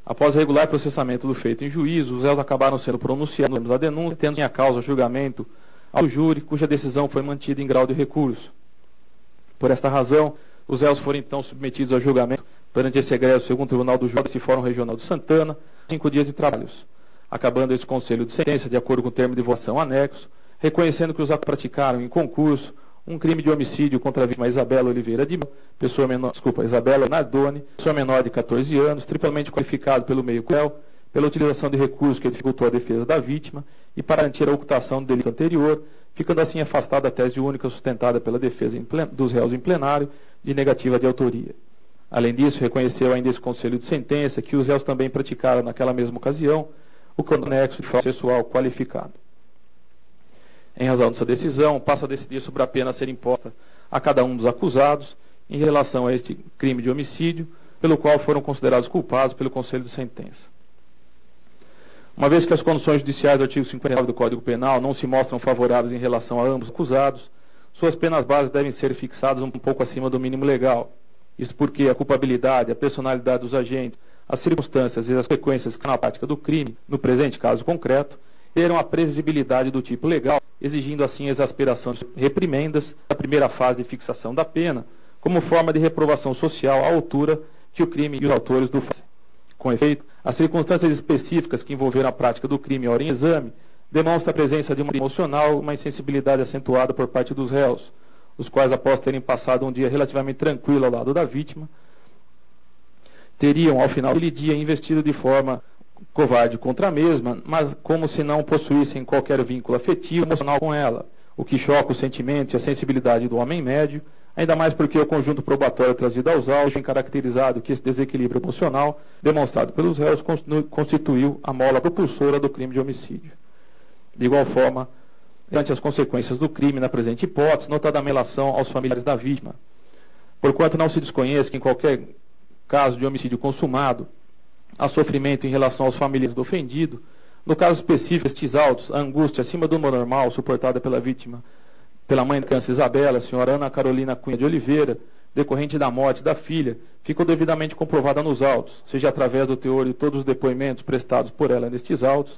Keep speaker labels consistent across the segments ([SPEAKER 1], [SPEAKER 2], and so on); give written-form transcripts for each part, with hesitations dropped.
[SPEAKER 1] Após regular processamento do feito em juízo, os réus acabaram sendo pronunciados a denúncia, tendo em causa o julgamento ao júri, cuja decisão foi mantida em grau de recurso. Por esta razão, os réus foram então submetidos ao julgamento perante esse egresso segundo o Tribunal do Júri e Fórum Regional de Santana, 5 dias de trabalhos, acabando esse conselho de sentença de acordo com o termo de votação anexo, reconhecendo que os atos praticaram em concurso um crime de homicídio contra a vítima Isabela Oliveira de Isabela Nardoni, pessoa menor de 14 anos, triplamente qualificado pelo meio cruel, pela utilização de recursos que dificultou a defesa da vítima e para garantir a ocultação do delito anterior, ficando assim afastada a tese única sustentada pela defesa dos réus em plenário de negativa de autoria. Além disso, reconheceu ainda esse conselho de sentença que os réus também praticaram naquela mesma ocasião o anexo de processual qualificado. Em razão dessa decisão, passa a decidir sobre a pena a ser imposta a cada um dos acusados em relação a este crime de homicídio, pelo qual foram considerados culpados pelo Conselho de Sentença. Uma vez que as condições judiciais do artigo 59 do Código Penal não se mostram favoráveis em relação a ambos os acusados, suas penas básicas devem ser fixadas um pouco acima do mínimo legal. Isso porque a culpabilidade, a personalidade dos agentes, as circunstâncias e as consequências que na prática do crime, no presente caso concreto, terão a previsibilidade do tipo legal, exigindo assim a exasperação de reprimendas da primeira fase de fixação da pena, como forma de reprovação social à altura que o crime e os autores do fazem. Com efeito, as circunstâncias específicas que envolveram a prática do crime ora em exame demonstram a presença de uma emocional, uma insensibilidade acentuada por parte dos réus, os quais, após terem passado um dia relativamente tranquilo ao lado da vítima, teriam, ao final daquele dia, investido de forma covarde contra a mesma, mas como se não possuíssem qualquer vínculo afetivo emocional com ela, o que choca os sentimentos e a sensibilidade do homem médio, ainda mais porque o conjunto probatório trazido aos autos tem caracterizado que esse desequilíbrio emocional demonstrado pelos réus constituiu a mola propulsora do crime de homicídio. De igual forma, diante as consequências do crime na presente hipótese, notadamente em relação aos familiares da vítima, porquanto não se desconhece que em qualquer caso de homicídio consumado, há sofrimento em relação aos familiares do ofendido, no caso específico destes autos, a angústia acima do normal suportada pela vítima, pela mãe da criança Isabela, a senhora Ana Carolina Cunha de Oliveira, decorrente da morte da filha, ficou devidamente comprovada nos autos, seja através do teor de todos os depoimentos prestados por ela nestes autos,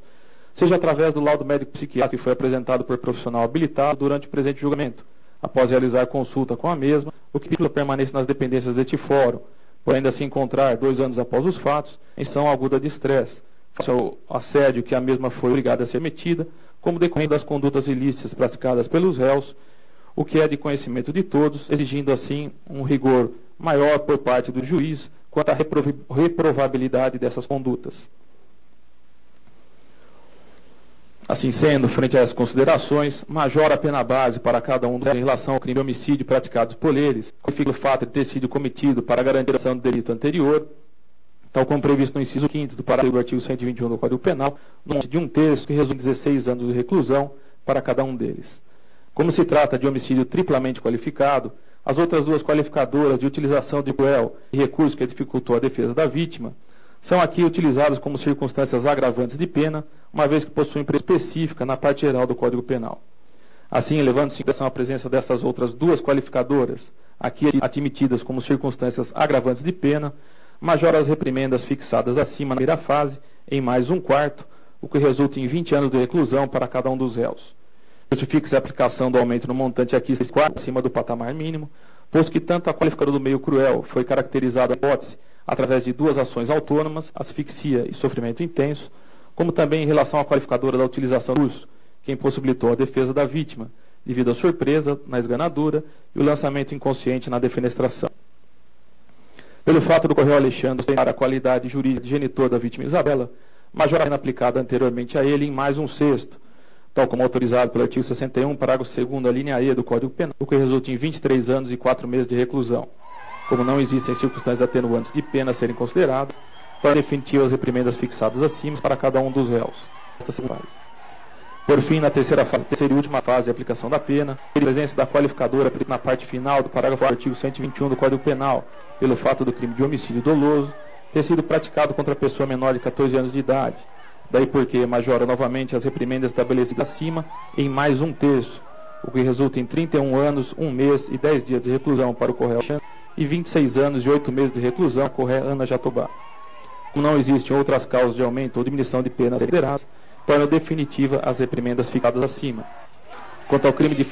[SPEAKER 1] seja através do laudo médico psiquiátrico que foi apresentado por profissional habilitado durante o presente julgamento, após realizar consulta com a mesma, o que permanece nas dependências deste fórum, por ainda se encontrar 2 anos após os fatos, em situação aguda de estresse, face ao assédio que a mesma foi obrigada a ser metida, como decorrente das condutas ilícitas praticadas pelos réus, o que é de conhecimento de todos, exigindo assim um rigor maior por parte do juiz quanto à reprovabilidade dessas condutas. Assim sendo, frente a essas considerações, majora a pena base para cada um deles em relação ao crime de homicídio praticados por eles, qualifica o fato de ter sido cometido para a garantização do delito anterior, tal como previsto no inciso 5º do parágrafo do artigo 121 do Código Penal, no de um terço que resume 16 anos de reclusão para cada um deles. Como se trata de homicídio triplamente qualificado, as outras duas qualificadoras de utilização de cruel e recurso que dificultou a defesa da vítima são aqui utilizadas como circunstâncias agravantes de pena, uma vez que possuem preço específica na parte geral do Código Penal. Assim, levando-se em consideração a presença dessas outras duas qualificadoras, aqui admitidas como circunstâncias agravantes de pena, majora as reprimendas fixadas acima na primeira fase em mais 1/4, o que resulta em 20 anos de reclusão para cada um dos réus. Justifica-se a aplicação do aumento no montante aqui acima do patamar mínimo, pois que tanto a qualificadora do meio cruel foi caracterizada a hipótese através de 2 ações autônomas, asfixia e sofrimento intenso, como também em relação à qualificadora da utilização do recurso, que impossibilitou a defesa da vítima, devido à surpresa na esganadura e o lançamento inconsciente na defenestração. Pelo fato do réu Alexandre ostentar a qualidade jurídica de genitor da vítima Isabela, majora a pena aplicada anteriormente a ele em mais 1/6, tal como autorizado pelo artigo 61, parágrafo 2º, a linha E do Código Penal, o que resulta em 23 anos e 4 meses de reclusão. Como não existem circunstâncias atenuantes de pena a serem consideradas, torna definitivas as reprimendas fixadas acima para cada um dos réus. Por fim, na terceira e última fase de aplicação da pena, a presença da qualificadora na parte final do parágrafo do artigo 121 do Código Penal, pelo fato do crime de homicídio doloso ter sido praticado contra a pessoa menor de 14 anos de idade. Daí porque majora novamente as reprimendas estabelecidas acima em mais 1/3, o que resulta em 31 anos, 1 mês e 10 dias de reclusão para o réu Alexandre e 26 anos e 8 meses de reclusão para o réu Ana Jatobá. Como não existem outras causas de aumento ou diminuição de penas consideradas, torna definitiva as reprimendas ficadas acima. Quanto ao crime de